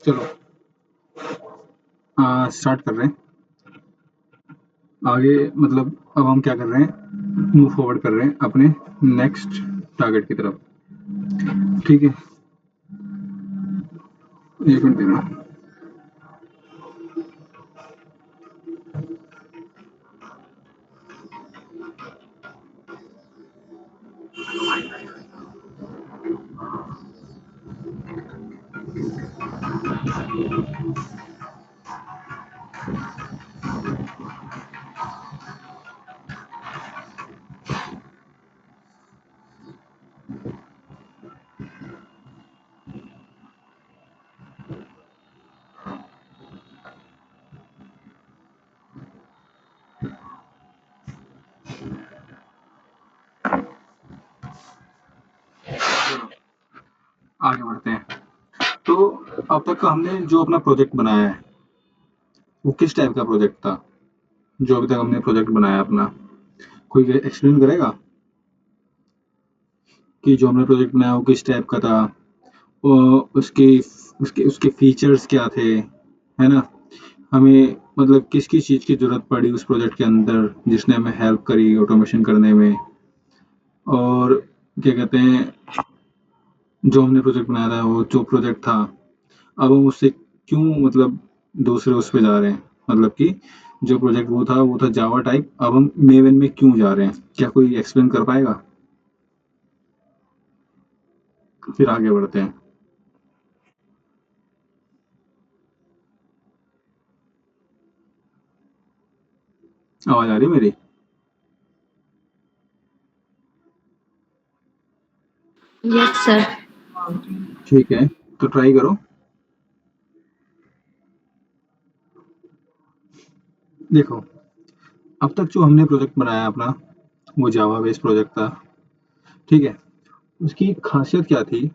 चलो स्टार्ट कर रहे हैं आगे। मतलब अब हम क्या कर रहे हैं, मूव फॉरवर्ड कर रहे हैं अपने नेक्स्ट टारगेट की तरफ। ठीक है, एक मिनट देना। आगे बढ़ते हैं। तो अब तक का हमने जो अपना प्रोजेक्ट बनाया है वो किस टाइप का प्रोजेक्ट था? जो अभी तक हमने प्रोजेक्ट बनाया अपना, कोई एक्सप्लेन करेगा कि जो हमने प्रोजेक्ट बनाया वो किस टाइप का था, उसके उसके उसके फीचर्स क्या थे, है ना? हमें मतलब किस किस चीज़ की ज़रूरत पड़ी उस प्रोजेक्ट के अंदर जिसने हमें हेल्प करी ऑटोमेशन करने में। और क्या कहते हैं, जो हमने प्रोजेक्ट बनाया था वो जो प्रोजेक्ट था, अब हम उससे क्यों मतलब दूसरे उस पे जा रहे हैं, मतलब कि जो प्रोजेक्ट वो था जावा टाइप, अब हम मेवन में क्यों जा रहे हैं? क्या कोई एक्सप्लेन कर पाएगा? फिर आगे बढ़ते हैं। आवाज़ आ रही है मेरी? Yes sir. ठीक है, तो ट्राई करो। देखो, अब तक जो हमने प्रोजेक्ट बनाया अपना वो जावा बेस्ड प्रोजेक्ट था। ठीक है, उसकी खासियत क्या थी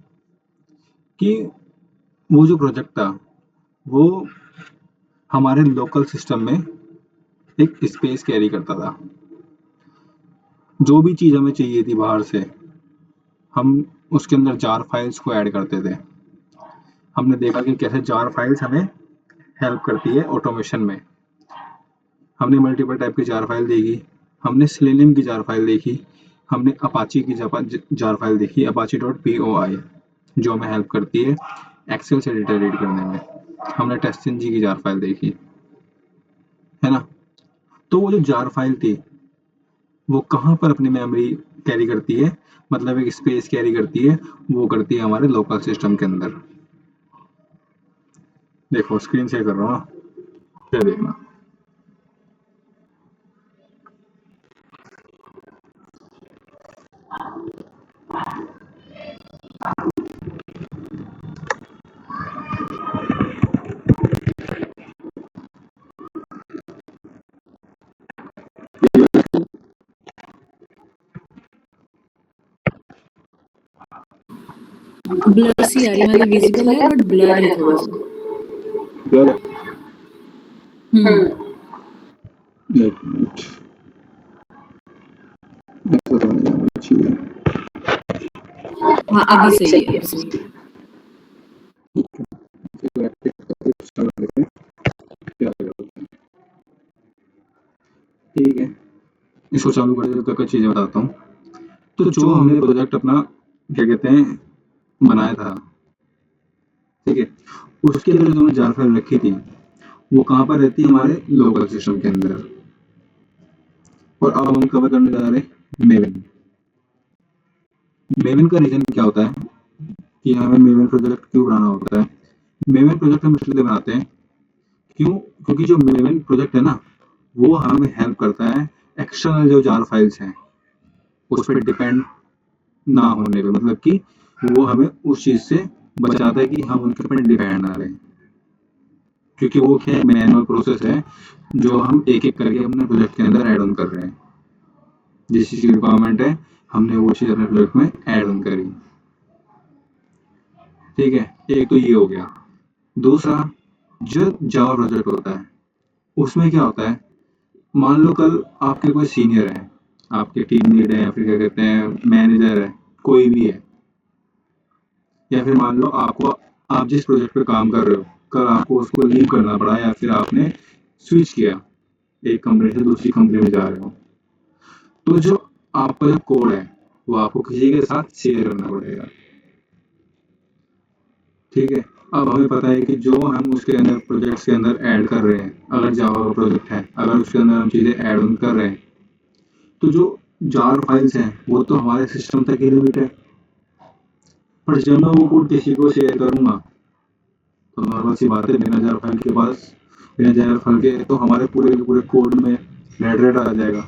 कि वो जो प्रोजेक्ट था वो हमारे लोकल सिस्टम में एक स्पेस कैरी करता था। जो भी चीज़ हमें चाहिए थी बाहर से, हम उसके अंदर जार फाइल्स को ऐड करते थे। हमने देखा कि कैसे जार फाइल्स हमें हेल्प करती है ऑटोमेशन में। हमने मल्टीपल टाइप की जार फाइल देखी, हमने सेलेनियम की जार फाइल देखी, हमने अपाची की जार फाइल देखी, अपाची डॉट पी ओ आई, जो हमें हेल्प करती है एक्सेल से डेटा रीड करने में। हमने टेस्टिंग जी की जार फाइल देखी, है ना? तो वो जो जार फाइल थी वो कहाँ पर अपनी मेमोरी कैरी करती है, मतलब एक स्पेस कैरी करती है, वो करती है हमारे लोकल सिस्टम के अंदर। देखो स्क्रीन शेयर कर रहा हूँ ना, क्या देखना। ब्लर सी आ रही, मतलब विजिबल है बट ब्लर है थोड़ा सा। ब्लर है? हम्म। एक मिनट, ऐसा तो नहीं है, अच्छी है। हाँ अभी सही है, अभी सही है। ठीक है, इसको चालू करते तब तक चीज़ें बताता हूँ। तो जो हमने प्रोजेक्ट अपना क्या कहते हैं बनाया था, ठीक है, उसके अंदर जो हमने जार फाइल रखी थी वो कहाँ पर रहती है? हमारे लोकल सिस्टम के अंदर। और अब हम कवर करने जा रहे हैं मेवन। मेवन का रीजन क्या होता है कि हमें मेवन प्रोजेक्ट क्यों बनाना होता है? मेवन प्रोजेक्ट हम इसलिए बनाते हैं, क्यों? क्योंकि जो मेवन प्रोजेक्ट है ना वो हमें हेल्प करता है एक्सटर्नल जो जार फाइल्स हैं उस पर डिपेंड ना होने पे, मतलब कि वो हमें उस चीज़ से बचाता है कि हम उनके ऊपर डिपेंड ना रहें। क्योंकि वो क्या है, मैनुअल प्रोसेस है जो हम एक एक करके अपने प्रोजेक्ट के अंदर ऐड ऑन कर रहे हैं। जिस चीज़ की रिक्वायरमेंट है हमने वो चीज़ अपने प्रोजेक्ट में ऐड ऑन करी। ठीक है, एक तो ये हो गया। दूसरा, जो जावा प्रोजेक्ट होता है उसमें क्या होता है, मान लो कल आपके कोई सीनियर है, आपके टीम लीड है या फिर क्या कहते हैं मैनेजर है, कोई भी है, या फिर मान लो आपको, आप जिस प्रोजेक्ट पे काम कर रहे हो कल आपको उसको लीव करना पड़ा या फिर आपने स्विच किया, एक कंपनी से दूसरी कंपनी में जा रहे हो, तो जो आपका जो कोड है वो आपको किसी के साथ शेयर करना पड़ेगा। ठीक है, अब हमें पता है कि जो हम उसके अंदर प्रोजेक्ट्स के अंदर ऐड कर रहे हैं, अगर जावा का प्रोजेक्ट है, अगर उसके अंदर हम चीज़ें ऐड ऑन कर रहे हैं, तो जो जार फाइल्स हैं वो तो हमारे सिस्टम तक ही लिमिट है। पर जब मैं वो कोड किसी को शेयर करूंगा तो नॉर्मल सी बात है, बिना जार फाइल के पास, बिना जार फाइल के तो हमारे पूरे के पूरे कोड में रेड रेड आ जाएगा,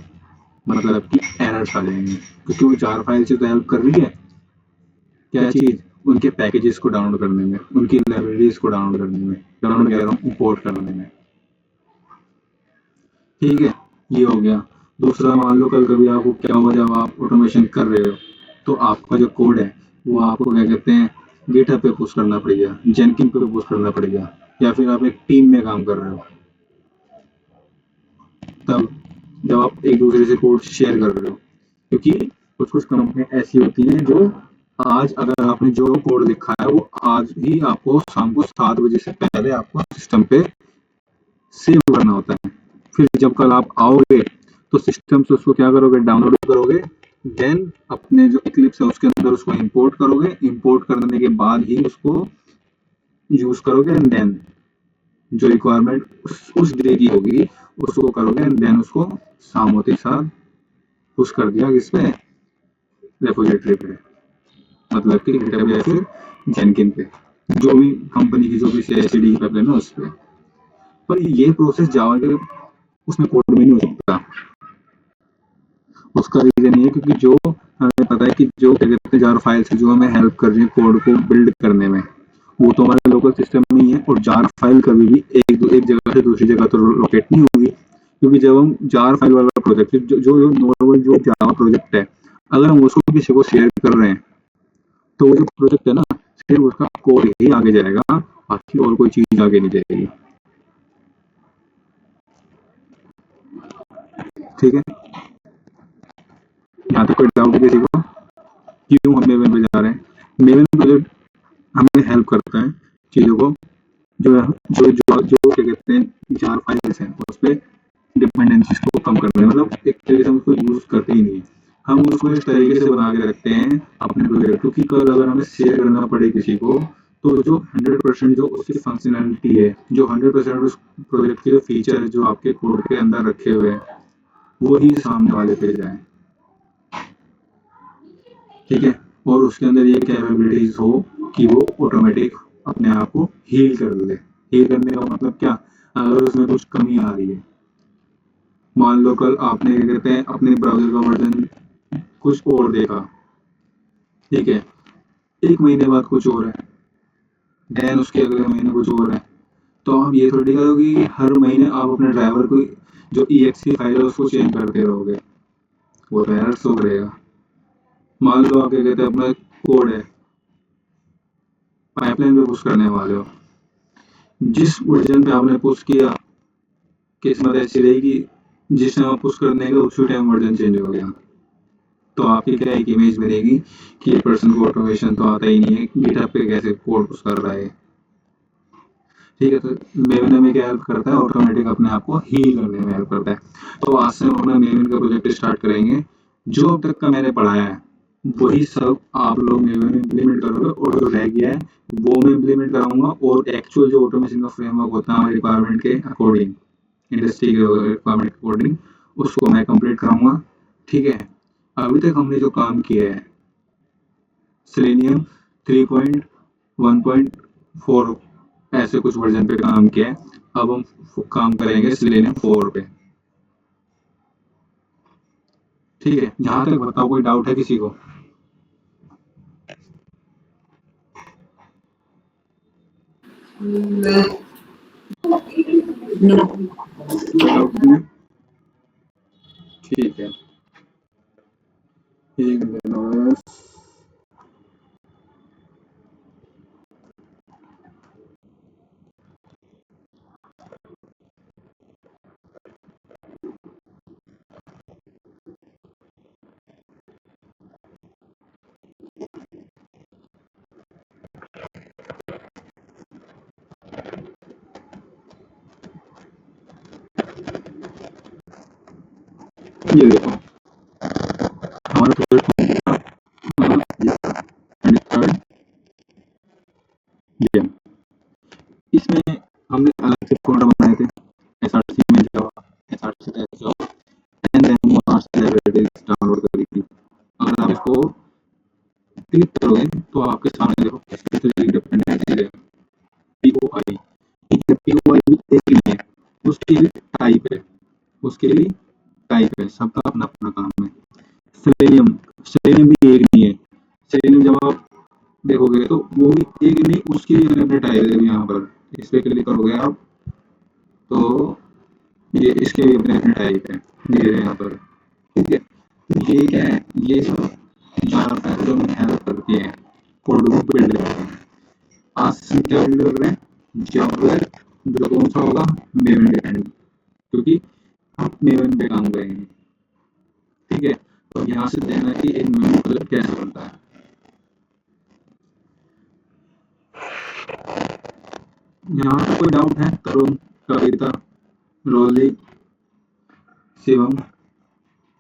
मतलब कि एरर्स आ जाएंगे, क्योंकि वो जार फाइल से तो हेल्प कर रही है क्या चीज़, उनके पैकेजेस को डाउनलोड करने में, उनकी लाइब्रेरीज को डाउनलोड करने में, डाउनलोड कह रहा हूँ इंपोर्ट करने में। ठीक है, ये हो गया। दूसरा, मान लो कल कभी आपको क्या हुआ, जब आप ऑटोमेशन कर रहे हो तो आपका जो कोड है वो आपको क्या कहते हैं गिटहब पे पुश करना पड़ेगा, जेनकिन पे पुश करना पड़ेगा, या फिर आप एक टीम में काम कर रहे हो, तब जब आप एक दूसरे से कोड शेयर कर रहे हो, क्योंकि कुछ कुछ कंपनियां ऐसी होती हैं जो आज अगर आपने जो कोड लिखा है वो आज ही आपको शाम को 7 बजे से पहले आपको सिस्टम पे सेव करना होता है। फिर जब कल आप आओगे तो सिस्टम से उसको क्या करोगे, डाउनलोड करोगे, देन अपने जो इक्लिप्स है उसके अंदर उसको इंपोर्ट करोगे, इंपोर्ट करने के बाद ही उसको यूज करोगे, एंड देन जो रिक्वायरमेंट उस डे की होगी उसको करोगे, एंड देन उसको शाम होते साथ पुश कर दिया किस पे, रेपोजिटरी पे, मतलब कि गिटहब या फिर जेनकिन पे, जो भी कंपनी की जो भी CI/CD की पाइपलाइन है उस पे। पर ये प्रोसेस जावा के उसमें कोड में नहीं हो सकता। उसका रीजन ये है क्योंकि जो हमें पता है कि जो क्या कहते हैं जार फाइल्स जो हमें हेल्प कर रही है कोड को बिल्ड करने में, वो तो हमारे लोकल सिस्टम में ही है, और जार फाइल कभी भी एक जगह से दूसरी जगह तो लोकेट नहीं होगी, क्योंकि जब हम जार फाइल वाला प्रोजेक्ट जो नॉर्मल जो जावा प्रोजेक्ट है, अगर हम उसको किसी को शेयर कर रहे हैं तो वो जो प्रोजेक्ट है ना, सिर्फ उसका कोड ही आगे जाएगा, बाकी और कोई चीज आगे नहीं जाएगी। ठीक है, यहाँ तक कोई डाउट किसी को, क्यों हम मेवन पे जा रहे हैं? मेवन प्रोजेक्ट हमें हेल्प करता है चीज़ों को, जो जो जो जो क्या कहते हैं जार फाइल्स हैं उस पर डिपेंडेंसीज को कम करना है, मतलब एक तरीके से हम उसको यूज करते ही नहीं है, हम उसको इस तरीके से बना के रखते हैं अपने प्रोजेक्ट, क्योंकि कल अगर हमें शेयर करना पड़े किसी को तो जो 100% जो उसकी फंक्शनैलिटी है, जो 100% उस प्रोजेक्ट के जो फीचर है जो आपके कोड के अंदर रखे हुए हैं, वो ही सामने वाले पे जाए। ठीक है, और उसके अंदर ये कैपेबिलिटीज हो कि वो ऑटोमेटिक अपने आप को हील कर ले। हील करने का मतलब क्या, अगर उसमें कुछ कमी आ रही है, मान लो कल आपने क्या कहते हैं अपने ब्राउजर का वर्जन कुछ और देखा, ठीक है, 1 महीने बाद कुछ और है, देन उसके अगले महीने कुछ और है, तो आप ये थोड़ी करोगे कि हर महीने आप अपने ड्राइवर को जो EXE फाइल है उसको चेंज करते रहोगे, वो तो एरर शो करेगा। मान लो आप क्या कहते हैं अपना कोड है, पाइपलाइन पे पुश करने वाले हो, जिस वर्जन पे आपने पुश किया, किस्मत ऐसी रही कि जिस टाइम आप पुश करने का उसी टाइम वर्जन चेंज हो गया, तो आपकी क्या एक इमेज बनेगी कि ये पर्सन को ऑटोमेशन तो आता ही नहीं है, गिटहब पे कैसे कोड पुश कर रहा है। ठीक है, तो मेवन हमें क्या हेल्प करता है, ऑटोमेटिक अपने आप को हील करने में हेल्प करता है। तो आज से हम अपना मेवन का प्रोजेक्ट स्टार्ट करेंगे, जो अब तक का मैंने पढ़ाया है वही सब आप लोग मेवन में इम्प्लीमेंट करोगे, और जो रह गया है वो मैं इम्प्लीमेंट कराऊंगा, और एक्चुअल जो ऑटोमेशन का फ्रेमवर्क होता है हमारे रिक्वायरमेंट के अकॉर्डिंग, इंडस्ट्री के रिक्वायरमेंट के अकॉर्डिंग, उसको मैं कंप्लीट कराऊंगा। ठीक है, अभी तक हमने जो काम किया है सेलेनियम 3.1.4 ऐसे कुछ वर्जन पे काम किया है, अब हम काम करेंगे सेलेनियम 4 पे। ठीक है, यहाँ तक बताओ कोई डाउट है किसी को? No. कोई डाउट नहीं है? ठीक है, एक मिनट। ये देखो हमारा प्रोजेक्ट इसमें हमने अलग से फोल्डर बनाए थे एसआरसी में Java SRC type Java and then वहां से लाइब्रेरीज डाउनलोड करी थी। अगर आप इसको क्लिक करोगे तो आपके सामने देखो स्पेसिफिक डिपेंडेंसी है पीओआई। पीओआई भी एक ही नहीं है, उसकी भी टाइप है, उसके लिए टाइप है, सबका अपना अपना काम है। सेलेनियम सेलेनियम भी एक नहीं है। सेलेनियम जब आप देखोगे तो वो भी एक नहीं, उसकी भी अपने टाइप है। यहाँ पर इस पे क्लिक करोगे आप तो ये इसके भी अपने अपने टाइप है, ये यहाँ पर। ठीक है, ये क्या है, ये सब ज़्यादातर जो हेल्प करती है कोड को बिल्ड करते हैं। आज से क्या बिल्ड कर रहे हैं जावा, जो कौन सा होगा मेवन डिपेंड, क्योंकि आप मेवन पे काम करेंगे। ठीक है, तो यहाँ से देखना कि एक मेवन प्रोजेक्ट कैसे बनता है। यहाँ पे कोई डाउट है? Tarun, Kavita, Roli, Shivam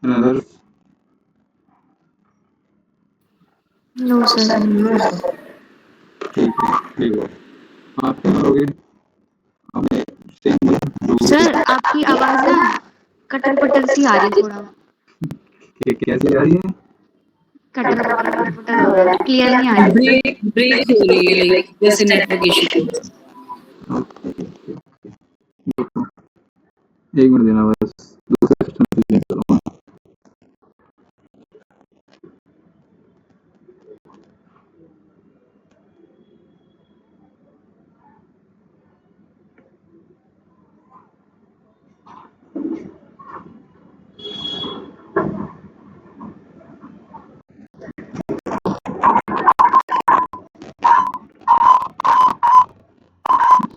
and others? No sir. ठीक है, ठीक है, आप क्या करोगे? हमें सेम जो सर आपकी आवाज ना कटर पटर सी आ रही है थोड़ा। कैसे आ रही है? कटर पटर पटर हो रहा है, क्लियर नहीं आ रही। ब्रेक ब्रेक हो रही है लाइक जैसे नेटवर्क इशू। एक मिनट देना बस, दूसरे सिस्टम से चेंज करूँगा।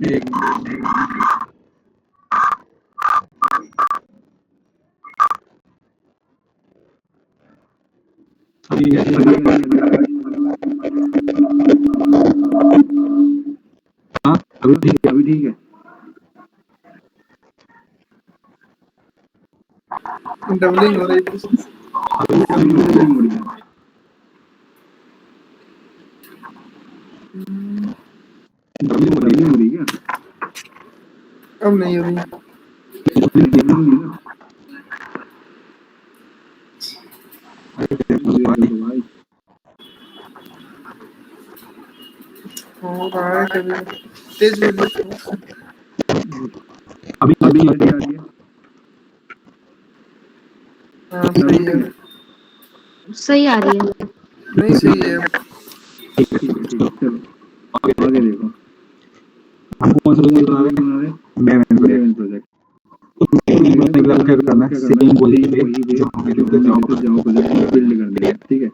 एक अभी हाँ अभी ठीक है, अभी ठीक है। डबलिंग हो रही थी। अभी डबलिंग हो रही है। डबलिंग हो रही है क्या? अब नहीं हो रही। भाई हो रहा है कभी तेज बोलिए। अभी अभी आ रही है। हाँ सही है, सही आ रही है। नहीं सही है। ठीक है, चलो आगे देखो। हमको कौन सा प्रोजेक्ट बना रहे हैं? Maven project. तो क्या करना है, सेम वही पे जो हमने लिखा जावा प्रोजेक्ट बिल्ड कर दिया। ठीक है,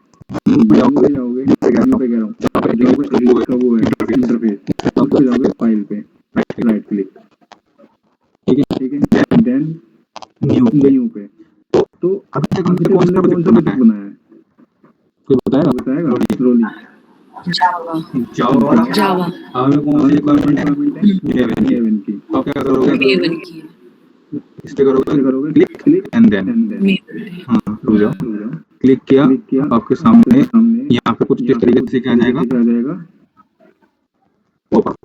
जाओगे न्यू पे कह रहा हूँ, जाओगे का वो है इंटरफेस, उस पे जाओगे फाइल पे राइट क्लिक। ठीक है, देन न्यू पे। तो अभी तक हमने कौन सा प्रोजेक्ट बनाया है? कोई बताएगा? रोली जावा जावा हमें कौन सी रिक्वायरमेंट है? मेवन की। तो क्या करोगे? मेवन की इस पे करोगे क्लिक एंड देन मेवन। हाँ रुक जाओ, क्लिक किया, आपके सामने यहाँ पे कुछ इस तरीके से क्या जाएगा पॉपअप।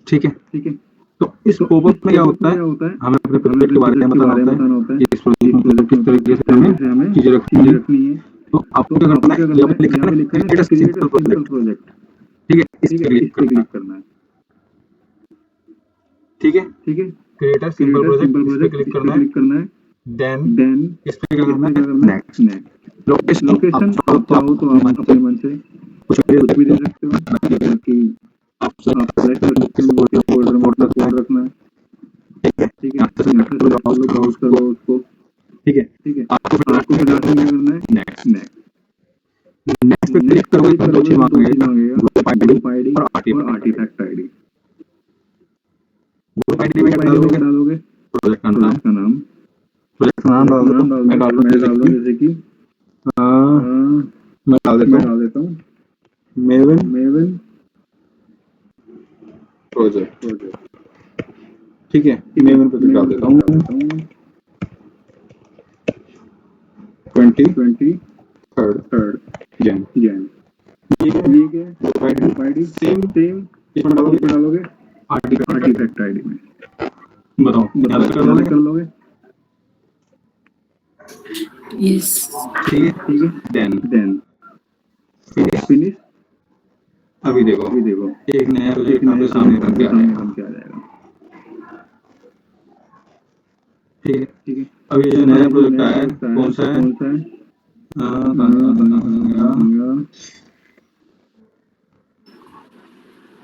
ठीक है, तो इस पॉपअप में क्या होता है, हमें अपने प्रोजेक्ट के बारे में बताना होता है कि इस प्रोजेक्ट में किस तरीके से हमें चीजें रखनी है। तो आपको क्या करना है, यहाँ पे लिखना है क्रिएट अ सिंपल प्रोजेक्ट। ठीक है, इस पे क्लिक करना है। ठीक है, क्रिएट अ सिंपल प्रोजेक्ट, इस पे क्लिक करना है। देन इस पे क्या करना है, नेक्स्ट। लोकेशन आप चाहो तो आप अपने मन से कुछ भी दे सकते हो, बाकी आप सेलेक्ट कर सकते हो किस फोल्डर में अपना कोड रखना है। ठीक है, यहाँ से ब्राउज कर लो उसको। ठीक है, आपको फिर लास्ट में क्या करना है, नेक्स्ट पे क्लिक करोगे तो दो चीज मांगेगा, ग्रुप आईडी और आर्टिफैक्ट आईडी। ग्रुप आईडी में क्या डालोगे? प्रोजेक्ट का नाम डाल दो। मैं डाल दूं जैसे कि मैं डाल देता हूँ मेवन प्रोजेक्ट। ठीक है, मेवन प्रोजेक्ट डाल देता हूँ। 23rd जैन। ये सेम इसमें डालोगे आर्टिफैक्ट आईडी में। बताओ याद कर लोगे? Yes. ठीक है देन फिनिश। अभी देखो एक नया प्रोजेक्ट आपके सामने बन के आ जाएगा। ठीक है अब ये जो नया प्रोजेक्ट आया है कौन सा है?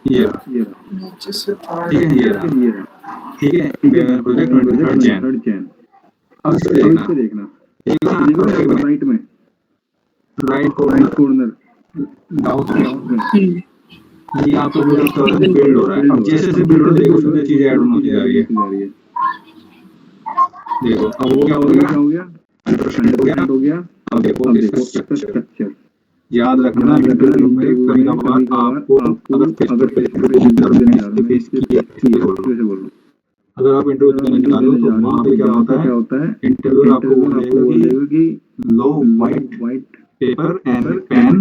ये नीचे से ठीक है ये प्रोजेक्ट 23rd जैन। अब इसको देखना राइट कॉर्नर डाउन में ये आपको बिल्ड हो रहा है। अब जैसे बिल्ड हो रहा है उसमें चीजें ऐड होती जा रही है। देखो अब वो क्या हो गया 100% हो गया। अब देखो इसका स्ट्रक्चर याद रखना इंटरव्यू में कभी कभार आपको अगर फेस टू फेस अगर आप इंटरव्यू देने जा रहे हो तो वहाँ पे क्या होता है इंटरव्यू आपको बोलेगा कि लो वाइट पेपर एंड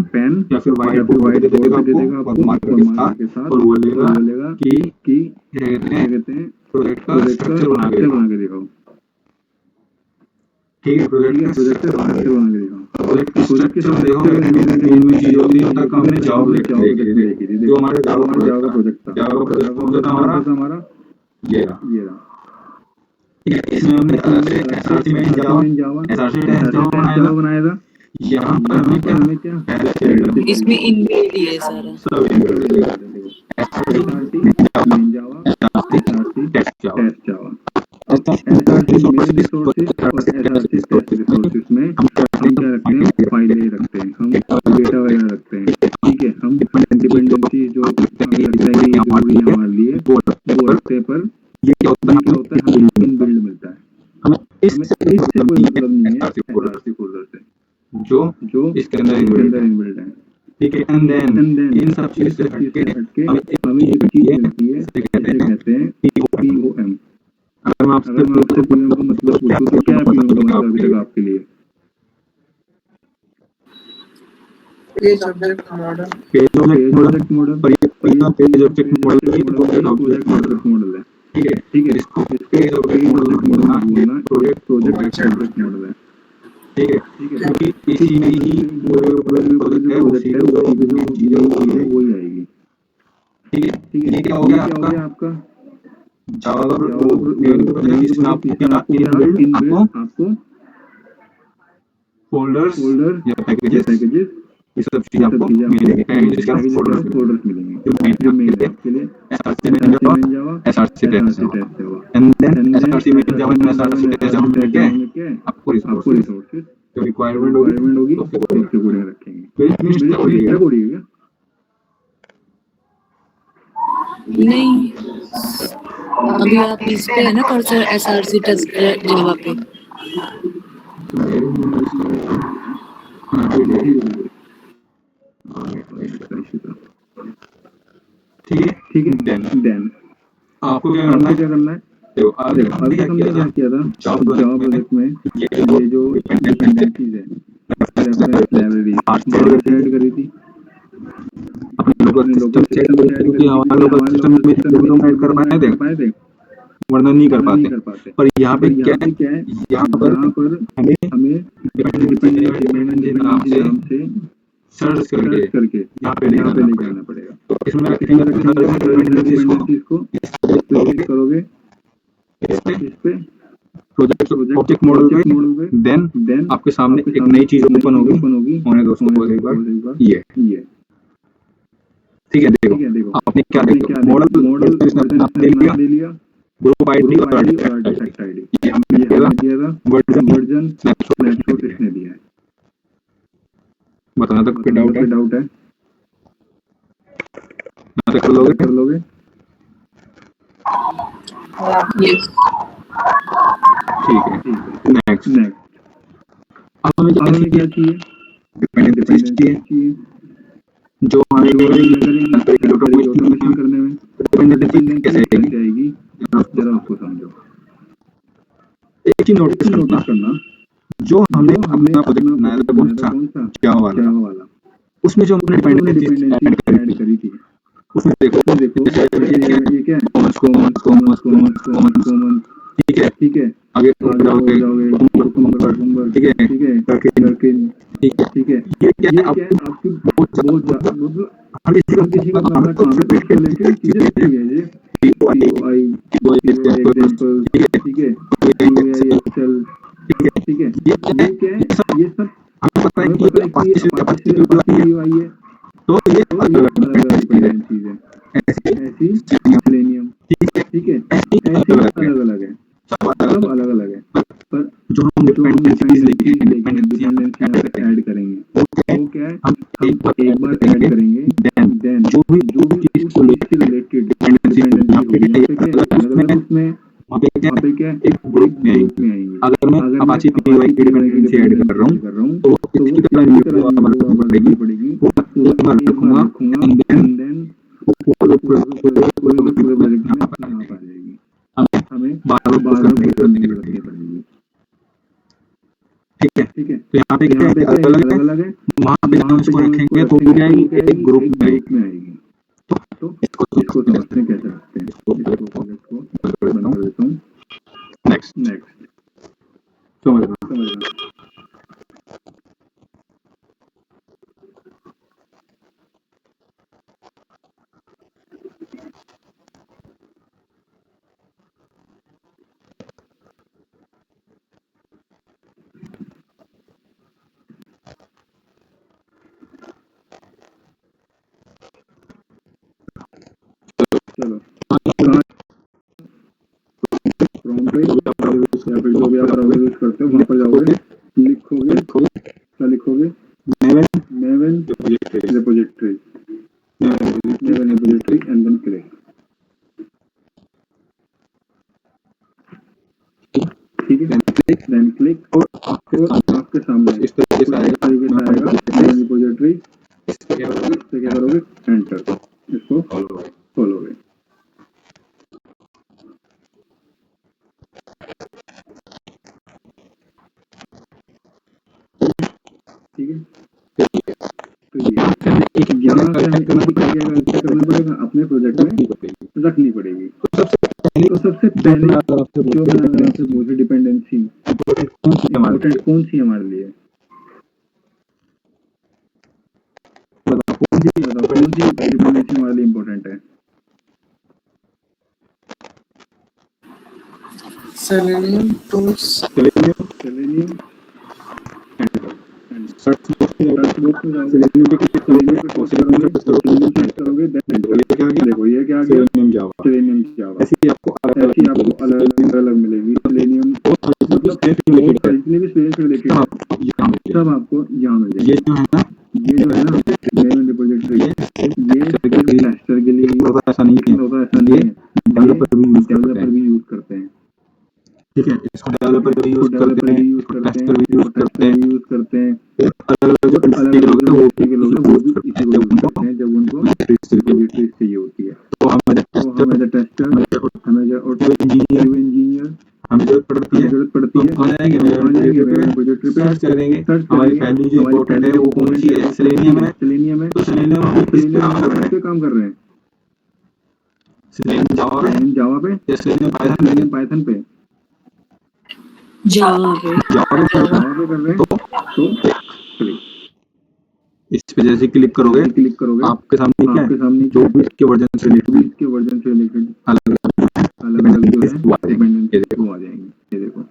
पेन या फिर वाइट बोर्ड दे देगा आपको मार्कर के साथ और बोलेगा कि क्या कहते हैं प्रोजेक्ट का स्ट्रक्चर बना के दिखाओ। ठीक है प्रोजेक्ट का स्ट्रक्चर बना के दिखाओ। प्रोजेक्ट की स्ट्रक्चर देखो मेन चीज होती है तक हमने जावा देखी थी जो हमारे जावा प्रोजेक्ट था हमारा ये रहा। इसमें हमने एसआरसी में जावा बनाया था। यहाँ पर हमें क्या इसमें इनबिल्ट ही है सारा। सब रिसोर्सेज में हम क्या रखते हैं फाइलें रखते हैं हम डेटा वगैरह रखते हैं। ठीक है हम डिपेंडेंसी जो हमारे लिए वो रखते हैं पर ये क्या होता है हमें इनबिल्ड मिलता है। हमें इससे कोई मतलब नहीं है एसआरसी फोल्डर से जो इसके अंदर इनबिल्ड है। ठीक है एंड देन इन सब चीज से हटके हमें एक चीज मिलती है जिसे कहते हैं POM। अगर मैं आपसे POM का मतलब पूछूं तो क्या POM का मतलब अभी तक आपके लिए? पेज ऑब्जेक्ट मॉडल और ये पेज ऑब्जेक्ट मॉडल है। ठीक है इसको पेज ऑब्जेक्ट मॉडल बोलना प्रोजेक्ट ऑब्जेक्ट मॉडल है। ठीक है क्योंकि इसी में ही प्रोजेक्ट है उसी में चीजें वही आएगी। ठीक है ये क्या हो गया आपका जावा का प्रोजेक्ट जिसमें आपको आपको फोल्डर्स या पैकेजेस ये सब चीजें आपको मिलेंगे। पैकेजेस का फोल्डर्स मिलेंगे जो मेन है आपके लिए एसआरसी में Java SRC test and then SRC में जावा एसआरसी टेस्ट क्या है आपको रिसोर्सेज जो रिक्वायरमेंट होगी उसके अकॉर्डिंग रखेंगे। कोडिंग नहीं अभी आप इस पे है ना कर्सर एसआरसी टेस्ट जावा पे। ठीक है देन आपको क्या करना है देखो अभी हमने क्या किया था जावा प्रोजेक्ट में ये जो डिपेंडेंसीज है लाइब्रेरी ऐड करी थी अपने लोकल सिस्टम से क्योंकि हमारे लोकल सिस्टम में एकदम ऐड कर पाए थे वरना नहीं कर पाते। पर यहाँ पे क्या है यहाँ पर हमें डिपेंडेंसी नाम से सर्च करके यहाँ पे लेके आना पड़ेगा। तो इसमें डिपेंडेंसीज को क्लिक करोगे इस पे प्रोजेक्ट ऑब्जेक्ट मॉडल पे देन आपके सामने एक नई चीज ओपन होगी होने दोस्तों एक बार ये ठीक है देखो आपने क्या देखा मॉडल नाम दे लिया ग्रुप आईडी और आर्टिफैक्ट आईडी ये हमने दिया था वर्जन स्नैपशॉट इसने दिया है। बताना तक कोई डाउट है कर लोगे यस ठीक है नेक्स्ट अब हमें क्या चाहिए डिपेंडेंसी चाहिए जो हमारे ऑटोमेशन करने में डिपेंडेंसी कैसे आएगी जरा उसको समझो। एक चीज नोटिस करना जो हमने जो अपना प्रोजेक्ट बनाया था कौन सा, कौन सा, जावा वाला, जावा वाला, उसमें जो हमने डिपेंडेंसी ऐड करी थी, उसमें देखो ये क्या है, common common common common common common, ठीक है, ठीक है, आगे आगे हो जाओगे कुकुम्बर, ठीक है, ठीक है, करकिन, ठीक है, ठीक है, ये क्या है आपकी बहुत मतलब हर किसी का अपना काम है, तो उससे रिलेटेड चीजें होती है, ये POI एग्जाम्पल, ठीक है, UI एक्सेल, ठीक है, ये क्या है, ये सब हमें पता है कि अपाचे से UI है, तो ये तो ये अलग अलग डिपेंडेंसीज है, ऐसी सेलेनियम, ठीक है, ऐसे अलग अलग है, सब अलग अलग है, पर जो हम जो हम डिपेंडेंसीज लेके डिपेंडेंसीज लेके डिपेंडेंसी डिपेंडेंसी यहाँ पे ऐड करेंगे, वो क्या है, हम हम एक बार ऐड करेंगे, देन जो भी जो भी चीज उस को चीज से रिलेटेड डिपेंडेंसी डिपेंडेंसी होगी, यहाँ पे क्या अलग अलग उसमें, वहाँ पे क्या वहाँ पे क्या एक एक ग्रुप में ग्रुप आएंगे। में आएंगे, अगर मैं अगर मैं अपाचे पीवाई अपाची की POI की डिपेंडेंसी ऐड कर रहा हूँ डिपेंडेंसी कर रहा हूँ, तो वो तो वो किसकी तरह किसकी तरह यूनिट यूनिट वापस वापस पड़ेगी, पड़ेगी, वो वो एक बार एक बार रखूंगा लिखूंगा, एंड देन एंड देन पूरे पूरे प्रोजेक्ट प्रोजेक्ट में यहाँ पर यहाँ पर आ जाएगी, हमें हमें बार बार बार बार पुश करने की जरूरत पड़ेगी। नहीं पड़ेगी, ठीक है, ठीक है, तो यहाँ पे तो क्या यहाँ पे है क्या अलग है, अलग है, अलग अलग है, वहाँ पे जब हम वहाँ पे इसको जब हम इसको रखेंगे तो रखेंगे क्या तो आएगी वो क्या एक आएगी, ग्रुप एक में आएगी। ग्रुप में आएगी, तो इसको इसको समझते हैं कैसे रखते हैं, इसको प्रोजेक्ट को बंद कर देता हूँ, नेक्स्ट नेक्स्ट, समझना। समझना, चलो कहाँ क्रोम पे या फिर जो भी आप ब्राउजर यूज करते हो वहाँ पर जाओगे, लिखोगे, क्या लिखोगे, Maven repository, Maven repository and then click, ठीक है, देन क्लिक, और आपके सामने इस तरीके से कुछ इस तरीके से आएगा, मेवन रिपोजिटरी, इस पे क्या करोगे, एंटर, इसको खोलोगे, ठीक है, तो ये यहाँ से हमें क्या करना पड़ेगा, अपने प्रोजेक्ट में रखनी पड़ेगी, तो सबसे पहले जो मैंने अगर आपसे पूछी डिपेंडेंसी इम्पोर्टेंट कौन सी हमारे लिए, बताओ कौन सी डिपेंडेंसी हमारे लिए इम्पोर्टेंट है, Selenium tools. Selenium, search box में जाओगे, सेलेनियम पे सर्च करोगे, सेलेनियम सर्च करोगे, देन एंटर, देखो ये क्या आ गया, सेलेनियम जावा, ऐसी आपको अलग अलग मिलेगी, सेलेनियम मतलब और जितने भी सेलेनियम से रिलेटेड है सब आपको यहाँ मिल जाएंगे, ये जो है ना मेवन रिपोजिटरी, ये सिर्फ टेस्टर के लिए ऐसा नहीं है, होगा, ऐसा नहीं है, डेवलपर भी यूज करते हैं, ठीक है, इसको डेवलपर भी यूज करते हैं, यूज इसको करते टेस्टर हैं, भी इसको यूज करते टेस्टर हैं, भी यूज करते हैं, अलग अलग और अलग अलग जो इंडस्ट्री के लोग हैं वो भी इसी को यूज उनको करते हैं जब उनको रिपोजिटरी चाहिए होती है, तो हमें तो हम एज ए टेस्टर, हमें एज इंजीनियर हमें जरूरत पड़ती है, जरूरत पड़ती है, तो आ जाएंगे मेरे रिपोजिटरी पे सर्च करेंगे, सर्च हमारी करेंगे, पहली जो हमारी इम्पोर्टेंट पहली है जो वो कौन सी है, सेलेनियम है, सेलेनियम है, तो सेलेनियम हम किस पे काम कर रहे हैं, काम कर रहे हैं, सेलेनियम जावा पे जावा पे या सेलेनियम पाइथन पे, जावा पे जावा पे कर रहे हैं, तो क्लिक, इस पे जैसे क्लिक करोगे क्लिक करोगे, आपके सामने क्या आपके है, सामने जो भी इसके वर्जन से रिलेटेड इसके वर्जन से रिलेटेड अलग अलग अलग जो है वो आ जाएंगे, ये देखो, वो आ जाएंगे, ये देखो,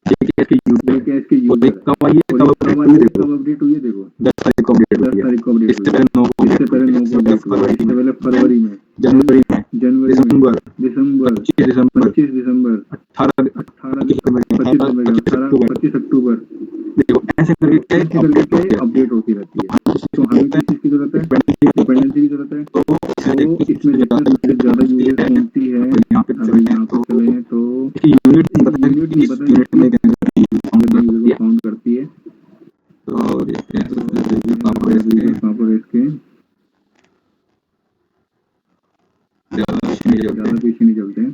ठीक है, इसकी यूजर क्या इसके और यूजर एक कब आई है, कब अपडेट हुई है, देखो कब अपडेट हुई है, देखो 10 तारीख को अपडेट 10 हुई है, तारीख को अपडेट इससे हुई है, पहले 9 को इससे अपडेट पहले हुई है, 9 को अपडेट हुई है, इससे पहले फरवरी में, जनवरी में, जनवरी में, दिसंबर, दिसंबर, 25 दिसंबर, 25 दिसंबर, 18 25 अक्टूबर, देखो ऐसे करके क्या ऐसे करके अपडेट क्या होती है, अपडेट होती रहती है, तो हमें किस चीज़ की जरूरत है, डिपेंडेंसी की जरूरत है, तो इसमें जितने ज़्यादा यूजेस पहुंचती है, अगर यहाँ पर चले हैं तो यूनिट यूनिट नहीं पता यूनिट में कितने यूजर को काउंट करती है, तो देखते हैं कहाँ पर इसके ज़्यादा पीछे नहीं चलते हैं,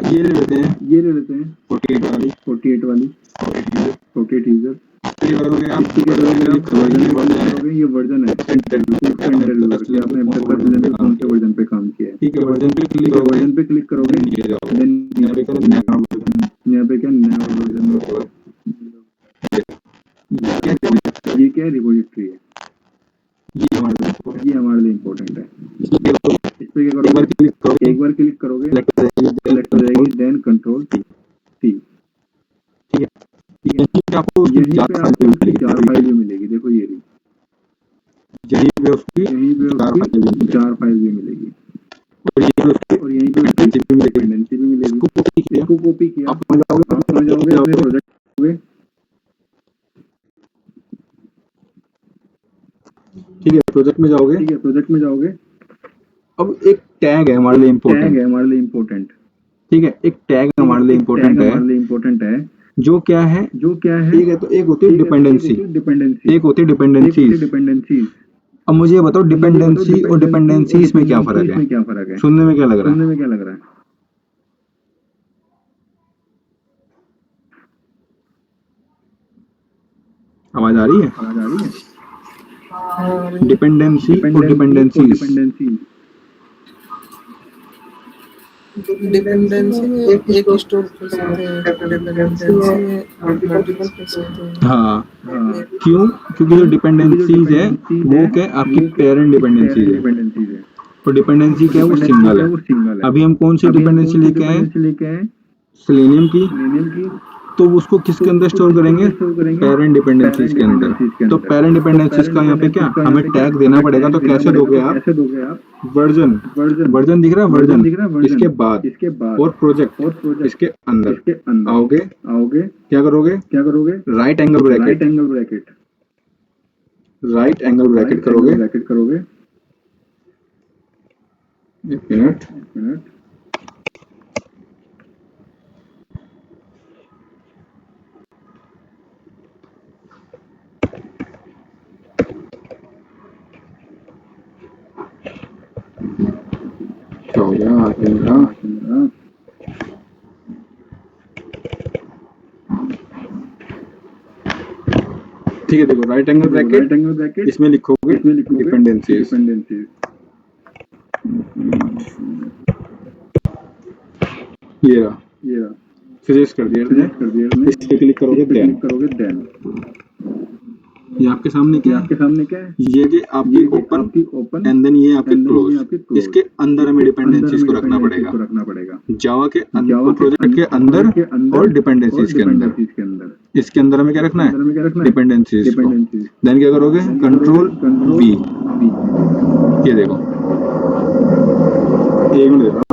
ये ले लेते हैं ये ले लेते हैं 48 वाली 48 वाली 48 यूजर ये करोगे आप इसके करोगे आप वर्जन करोगे ये वर्जन है स्टैंडर्ड यूजर कि आपने अब तक वर्जन में कौन से वर्जन पे काम किया है। ठीक है वर्जन पे क्लिक करोगे वर्जन पे क्लिक करोगे ये जाओ देन यहाँ पे करो नया वर्जन यहाँ पे क्या नया वर्जन ये क्या रिपोजिटरी है ये हमारे ये हमारे लिए इम्पोर्टेंट है। इस पे क्या एक बार करोगे क्लिक करोगे एक बार क्लिक करोगे सेलेक्ट हो जाएगी सेलेक्ट हो जाएगी देन कंट्रोल सी ठीक है यहीं पे आपको उसकी यहीं पे आपको उसकी जार फाइल भी मिलेगी। देखो ये रही यहीं पे उसकी यहीं पे उसकी जार फाइल भी मिलेगी और यहीं पे उसकी डिपेंडेंसी भी मिलेगी। इसको कॉपी किया इसको कॉपी किया आप समझ जाओगे आप समझ जाओगे अपने प्रोजेक्ट में। ठीक है प्रोजेक्ट में जाओगे ठीक है प्रोजेक्ट में जाओगे अब एक टैग है हमारे लिए इम्पोर्टेंट टैग है हमारे लिए इम्पोर्टेंट ठीक है एक टैग हमारे लिए इम्पोर्टेंट है हमारे लिए इम्पोर्टेंट है जो क्या है ठीक है तो एक होती है डिपेंडेंसी एक होती है डिपेंडेंसीज डिपेंडेंसीज। अब मुझे ये बताओ डिपेंडेंसी और डिपेंडेंसीज में क्या फर्क है सुनने में क्या लग रहा है सुनने में क्या लग रहा है आवाज आ रही है आवाज आ रही है डिपेंडेंसी और डिपेंडेंसीज डिपेंडेंसी डिपेंडेंसी में एक स्टोर कर सकते हैं डिपेंडेंसी में मल्टीपल कर सकते हैं। हाँ हाँ क्यों क्योंकि जो डिपेंडेंसीज है वो क्या है आपकी पेरेंट डिपेंडेंसीज है डिपेंडेंसीज है और डिपेंडेंसी क्या है वो सिंगल है वो सिंगल है। अभी हम कौन सी डिपेंडेंसी लेके आए लेके आए सेलेनियम की सेलेनियम की तो उसको किसके अंदर स्टोर करेंगे पेरेंट डिपेंडेंसीज के अंदर तो पेरेंट डिपेंडेंसीज का यहाँ पे क्या हमें टैग देना पड़ेगा तो कैसे दोगे आप कैसे दोगे आप वर्जन वर्जन दिख रहा है वर्जन इसके बाद और प्रोजेक्ट इसके अंदर आओगे क्या करोगे राइट एंगल ब्रैकेट करोगे एक मिनट क्या हो गया ठीक है देखो राइट एंगल ब्रैकेट इसमें लिखोगे डिपेंडेंसीज ये रहा सजेस्ट कर दिया इस पे क्लिक करोगे देन ये आपके सामने क्या है ये कि आपकी ओपन एंड देन ये आपके क्लोज इसके अंदर हमें डिपेंडेंसीज को रखना पड़ेगा जावा के प्रोजेक्ट के अंदर और डिपेंडेंसीज के अंदर इसके अंदर हमें क्या रखना है डिपेंडेंसीज को देन क्या करोगे कंट्रोल वी ये देखो एक मिनट देखो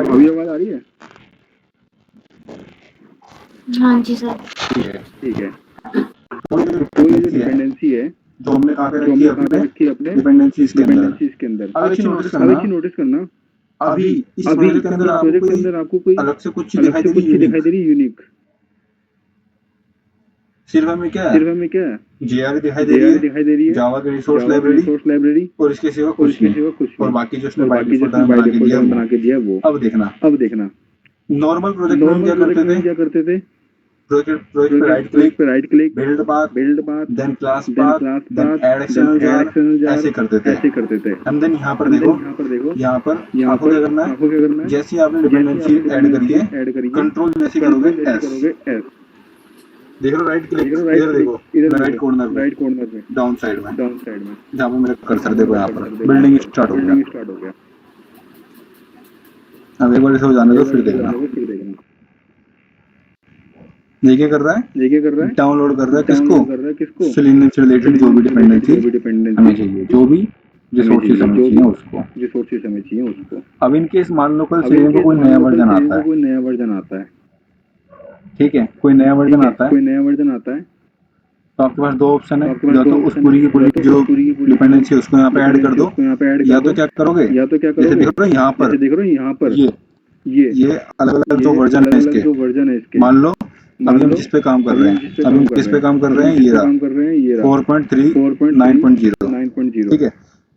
अभी आवाज आ रही है हाँ जी सर। ठीक है तो ये जो डिपेंडेंसी है जो हमने कहा रखी है अपने डिपेंडेंसीज के अंदर अब एक चीज नोटिस करना अभी इस प्रोजेक्ट के अंदर आपको कोई अलग से कुछ चीज दिखाई दे रही है यूनिक सिर्फ हमें क्या है JR दिखाई दे रही है जावा की रिसोर्स लाइब्रेरी और इसके सिवा कुछ नहीं और बाकी जो उसने बाय डिफॉल्ट बना के दिया वो अब देखना नॉर्मल प्रोजेक्ट में हम क्या करते थे प्रोजेक्ट पे right click build path then class path then add external jar ऐसे करते थे हम देन यहाँ पर देखो आपको क्या करना है जैसे आपने डिपेंडेंसी ऐड करी है कंट्रोल जैसे करोगे एस देख रहे हो राइट क्लिक, इधर देखो, राइट कॉर्नर में, डाउन साइड में, जहाँ पे मेरा कर्सर देखो, यहाँ पर बिल्डिंग स्टार्ट हो गया। अब एक बार इसे हो जाने दो, फिर देखना ये क्या कर रहा है, डाउनलोड कर रहा है किसको, सेलेनियम से रिलेटेड जो भी डिपेंडेंसी हमें चाहिए, जो भी रिसोर्सेज हमें चाहिए उसको। अब इनकेस मान लो कल सेलेनियम का कोई नया वर्जन आता है, ठीक है, कोई नया वर्जन आता है, तो आपके पास दो ऑप्शन है, या तो उस पूरी की पूरी जो डिपेंडेंसी है उसको यहाँ पे ऐड कर दो, या तो क्या करोगे, जैसे देख रहे हो यहाँ पर ये अलग अलग जो वर्जन है इसके, मान लो अभी हम जिस पे काम कर रहे हैं, ये रहा 4.3 9.0, ठीक है।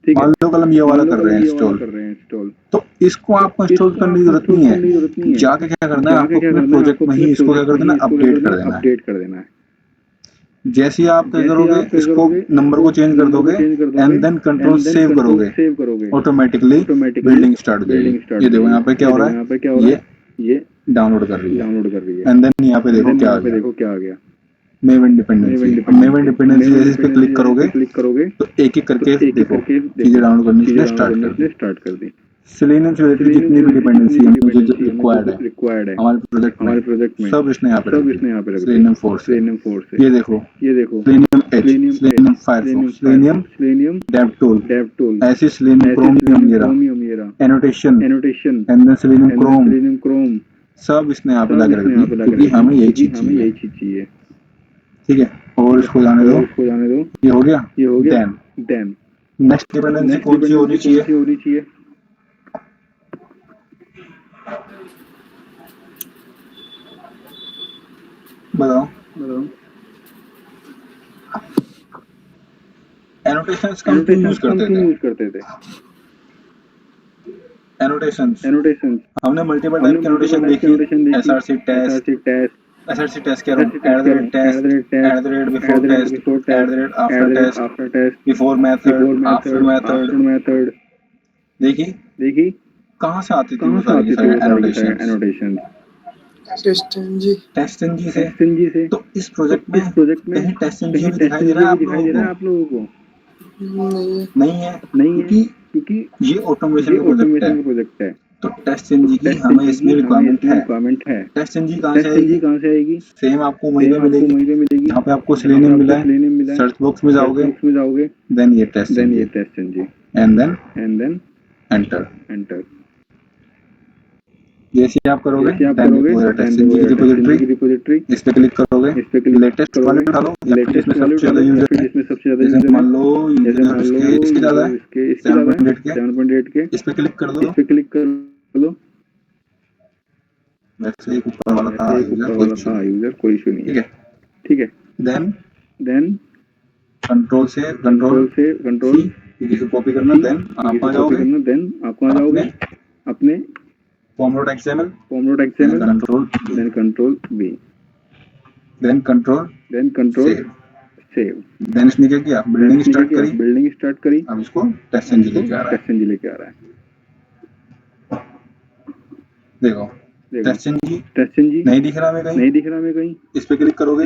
मान लो कल हम ये वाला कर रहे हैं इंस्टॉल, तो इसको आपको इंस्टॉल करने की जरूरत नहीं है, जाके क्या करना है आपको अपने प्रोजेक्ट में ही इसको क्या कर देना, अपडेट कर देना है। जैसे ही आप क्या करोगे, इसको नंबर को चेंज कर दोगे एंड देन कंट्रोल सेव करोगे, ऑटोमेटिकली बिल्डिंग स्टार्ट हो जाएगी। ये देखो यहाँ पे क्या हो रहा है, ये डाउनलोड कर रही है एंड देन यहाँ पे देखो क्या आ गया, मेवन डिपेंडेंसी। जैसे इस पे क्लिक करोगे तो एक एक करके देखो चीजें डाउनलोड करनी स्टार्ट कर दी। सेलेनियम से रिलेटेड जितनी भी डिपेंडेंसी है मुझे जो रिक्वायर्ड है हमारे प्रोजेक्ट में, सब इसने यहाँ पे रखा, सेलेनियम 4 से। ये देखो selenium H, selenium Firefox, selenium devtool, ऐसे सेलेनियम क्रोमियम, ये रहा annotation and then selenium Chrome, सब इसने यहाँ पे लगा रखी है क्योंकि हमें यही चीज चाहिए, ठीक है। और इसको जाने दो, ये हो गया। देन नेक्स्ट डिपेंडेंसी कौन सी होनी चाहिए, बताओ। एनोटेशंस का हम यूज करते थे। एनोटेशंस हमने मल्टीपल टाइप की एनोटेशन देखी, एसआरसी टेस्ट कह रहा हूँ, @ before test, @ after test, before method, after method. देखी कहाँ से आती थी वो सारी एनोटेशन, टेस्टिंग जी से। तो इस प्रोजेक्ट में कहीं टेस्टिंग जी दिखाई दे रहा है आप लोगों को? नहीं है क्योंकि ये ऑटोमेशन का प्रोजेक्ट है। तो टेस्ट इंजन की हमें इसमें रिक्वायरमेंट है। टेस्ट इंजन कहाँ से आएगी? सेम आपको वहीं पे मिलेगी जहाँ पे आपको सेलेनियम मिला है। सर्च बॉक्स में जाओगे, देन ये test engine and then enter. जैसे आप करोगे टेस्ट इंजन की रिपोजिटरी, इस पे क्लिक करोगे, लेटेस्ट वाले डालो जिसमें सबसे ज्यादा यूजर है, जैसे मान लो यूजर इसके ज्यादा है 7.8 के, इस पे क्लिक कर दो। वैसे एक ऊपर वाला था यूजर, कोई इशू नहीं है, ठीक है। देन कंट्रोल सी इसको कॉपी करना, देन आप आ जाओगे अपने form.xml, control B, then control save. देन इसने क्या किया, बिल्डिंग स्टार्ट करी। अब इसको टेस्ट इंजन लेके आ रहा है। देखो टेस्ट इंजन नहीं दिख रहा मैं कहीं, इस पे क्लिक करोगे,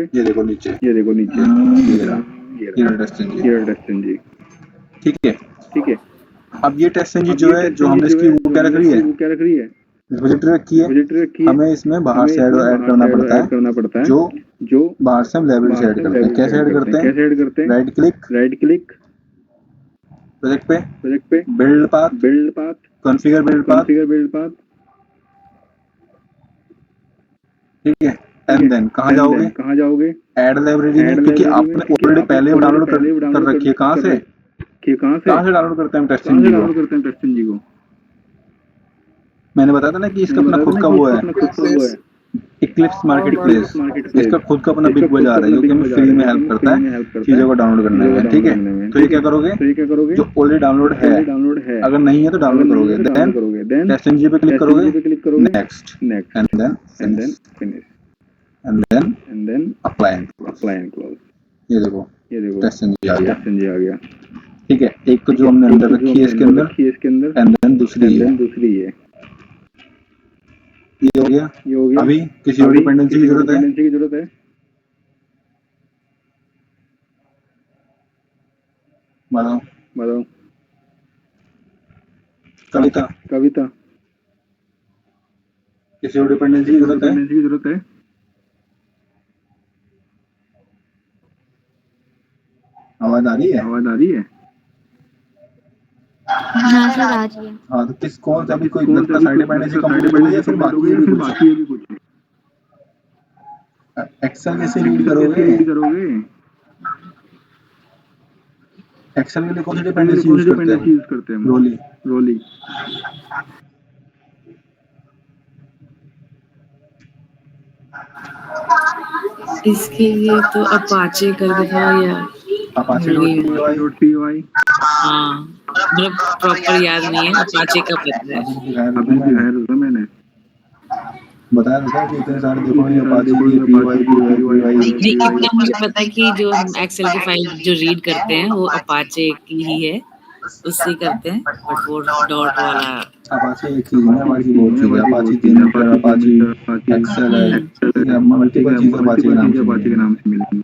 ये देखो नीचे ये टेस्ट इंजन, ठीक है। अब ये टेस्ट इंजन जो है, जो हमने इसकी वो क्या रख रही है, रिपोजिटरी रखी है। हमें इसमें बाहर से ऐड करना पड़ता है, जो बाहर से हम लाइब्रेरी से ऐड करते हैं। कैसे ऐड करते हैं? राइट क्लिक प्रोजेक्ट पे, build path, configure build path, ठीक है। एंड देन कहाँ जाओगे? ऐड लाइब्रेरी में, क्योंकि आपने ऑलरेडी पहले डाउनलोड कर रखी है। कहाँ से डाउनलोड करते हैं टेस्ट इंजन को? मैंने बताया था ना कि इसका अपना खुद का वो है, इक्लिप्स मार्केटप्लेस। इसका खुद का अपना बिग बाजार है जो कि हमें फ्री में हेल्प करता है चीजों को डाउनलोड करने में, ठीक है। तो ये क्या करोगे, जो ऑलरेडी डाउनलोड है, अगर नहीं है तो डाउनलोड करोगे, देन टेस्ट इंजन पे क्लिक करोगे, next and then and then apply and close. ये देखो टेस्ट इंजन आ गया, ठीक है। एक तो जो हमने अंदर रखी है इसके अंदर, एंड देन दूसरी है। ये हो गया। अभी किसी और डिपेंडेंसी की जरूरत है, बताओ। बताओ। कविता, कविता, किसी को डिपेंडेंसी की जरूरत है? डिपेंडेंसी की जरूरत है? आवाज आ रही है? आवाज आ रही है? हाँ सर आ रही है। हाँ, तो किस कौन सा अभी कोई कौन सा लगता अभी साइड कोई डिपेंडेंसी लगता साइड कंप्लीट हो गई या डिपेंडेंसी फिर कंप्लीट हो बाकी गई है या भी फिर कुछ? बाकी है भी कुछ? एक्सेल कैसे रीड कैसे करोगे? रीड करोगे? एक्सेल के लिए कौन सी एक्सेल के लिए डिपेंडेंसी कौन यूज सी करते डिपेंडेंसी हैं? यूज करते हैं हम? रोली। रोली। इसके लिए तो अपाचे करके था या अपाचे भूल डॉट गई मैं। P Y. Dot P Y. हाँ मतलब प्रॉपर याद नहीं है, अपाचे का पता है। अभी दिखाया था अभी मैंने, दिखाया था मैंने, बताया था कि इतने सारे कि देखो, इतने ये सारे अपाची देखो, की ये पी अपाचे वाई की P Y P P Y Y. P नहीं, वाई। इतना मुझे पता है कि जो हम एक्सेल की फाइल जो रीड करते हैं वो अपाचे की ही है, उससे करते हैं। बट वो डॉट वाला अपाची एक चीज है ना, बाकी बहुत चीज है। बाकी अपाची बहुत चीजें, जेमीटर, अपाची अपाची जेमीटर, अपाची एक्सेल है, एक्सेल ठीक है, है, ठीक मल्टीपल है, चीजें अपाची के मल्टीपल नाम चीजें से अपाची के मिलेंगी। नाम से मिलेंगी।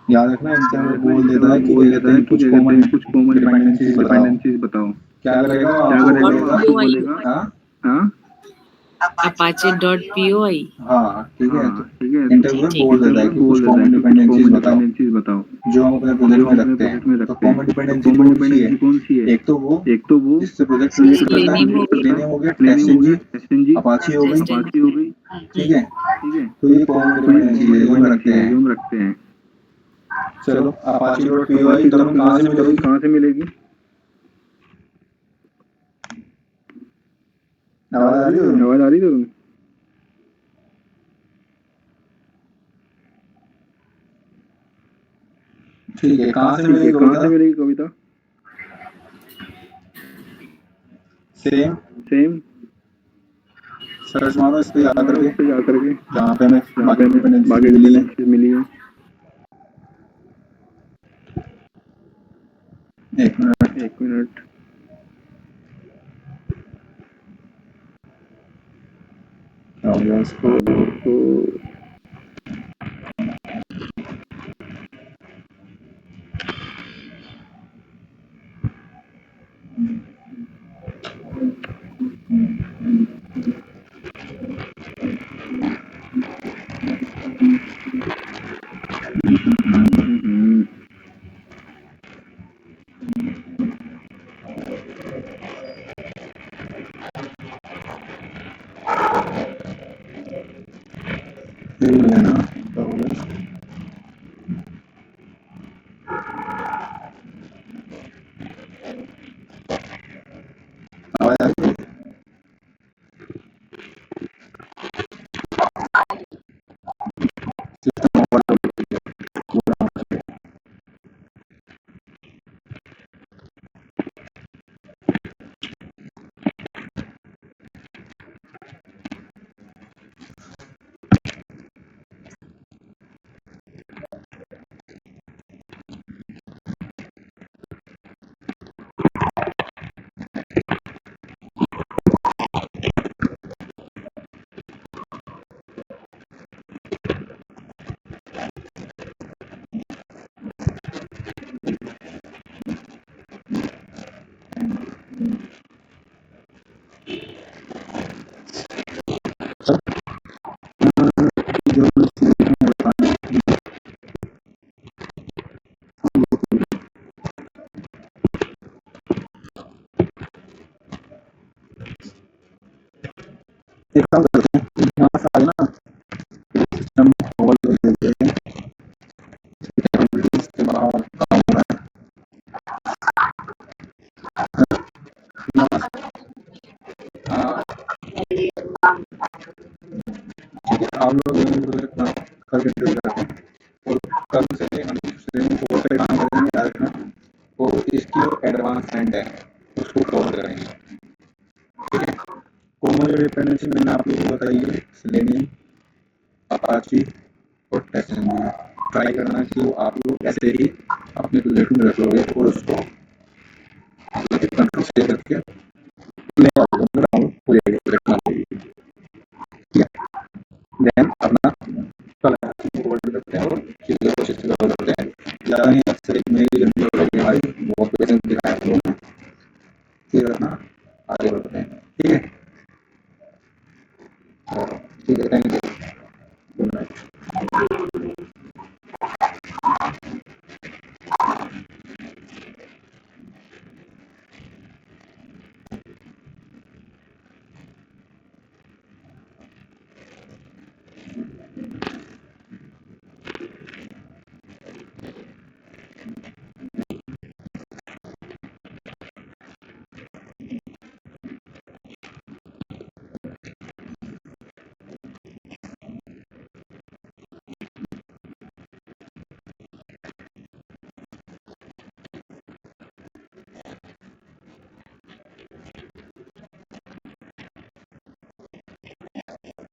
याद रखना, इंटरव्यू याद रखना, बोल देता है इंटरव्यू कि बोल क्या देता कहते है हैं, कि कुछ क्या कहते कॉमन हैं, कुछ कॉमन डिपेंडेंसीज बताओ। डिपेंडेंसीज बताओ। क्या करेगा वो? क्या आपको करेगा वो? बोलेगा। आपको POI बोलेगा। हाँ हाँ अपाचे डॉट POI। हाँ, ठीक है। तो हाँ, ठीक है। इंटरव्यू में ठीक बोल है। देता है इंटरव्यू कि कुछ बोल देता है कॉमन कि कुछ डिपेंडेंसीज कॉमन बताओ डिपेंडेंसीज बताओ जो हम अपने प्रोजेक्ट जो में हम अपने रखते हैं। प्रोजेक्ट में तो रखते हैं। कॉमन तो डिपेंडेंसी कॉमन कौन सी है? डिपेंडेंसी कौन सी है? एक तो वो एक तो वो जिससे प्रोजेक्ट रिलेट करता लेनेम हो है, गई, लेने हो गया लेने हो टेस्टिंग गया, जी, एसएनजी, अपाची हो गई, टेस्टिंग। अपाची हो गई, ठीक है। ठीक है। तो ये कॉमन तो ये डिपेंडेंसी कॉमन है जो हम रखते डिपेंडेंसी है हैं। जो हम रखते हैं। चलो, Apache dot P Y Apache तो डॉट हमें पी कहाँ वाई से तो हमें मिलेगी? कहाँ से मिलेगी? आवाज आ रही है तुम्हें? आवाज आ रही है तुम्हें? ठीक है, कहाँ से ठीक है, मिलेगी कहाँ से कविता? मिलेगी कविता? सेम सेम सर्च मारो इस पे सर्च जा मारो करके, उस पे जा करके, जहाँ पे हमें जहाँ पे बाकी हमें डिपेंडेंसी बाकी मिली है। डिपेंडेंसीज मिली है। एक मिनट। एक मिनट। हो गया उसको। तो हम्म, फिर लेना तो हो गया। आवाज आ रही है? सिस्टम एक काम करते हैं, यहाँ से आगे ना सिस्टम ओवर कर देते हैं। इसके बाद काम हो रहा है। ठीक है, आप लोग ये प्रोजेक्ट ना करके दे जाते हैं और कल से हम स्विमिंग पूल पे काम करेंगे डायरेक्ट में। और इसकी जो एडवांस एंड है उसको कवर करेंगे, ठीक है। कॉमन जो डिपेंडेंसी मैंने आप लोगों को बताई है, सेलेनियम, अपाची और टेस्टिंग। ट्राई करना कि वो आप लोग ऐसे ही अपने प्रोजेक्ट में रख लोगे और उसको कंट्रोल से करके ले आओगे, ग्राउंड हो जाएगी प्रोजेक्ट में, ठीक है। देन अपना कल फॉरवर्ड करते हैं और चीज़ों को कोशिश करते हैं। ज़्यादा नहीं, आपसे मेरी जर्नी हो रही है भाई बहुत फिर अपना आगे बढ़ते हैं। ठीक है, ठीक है, थैंक यू।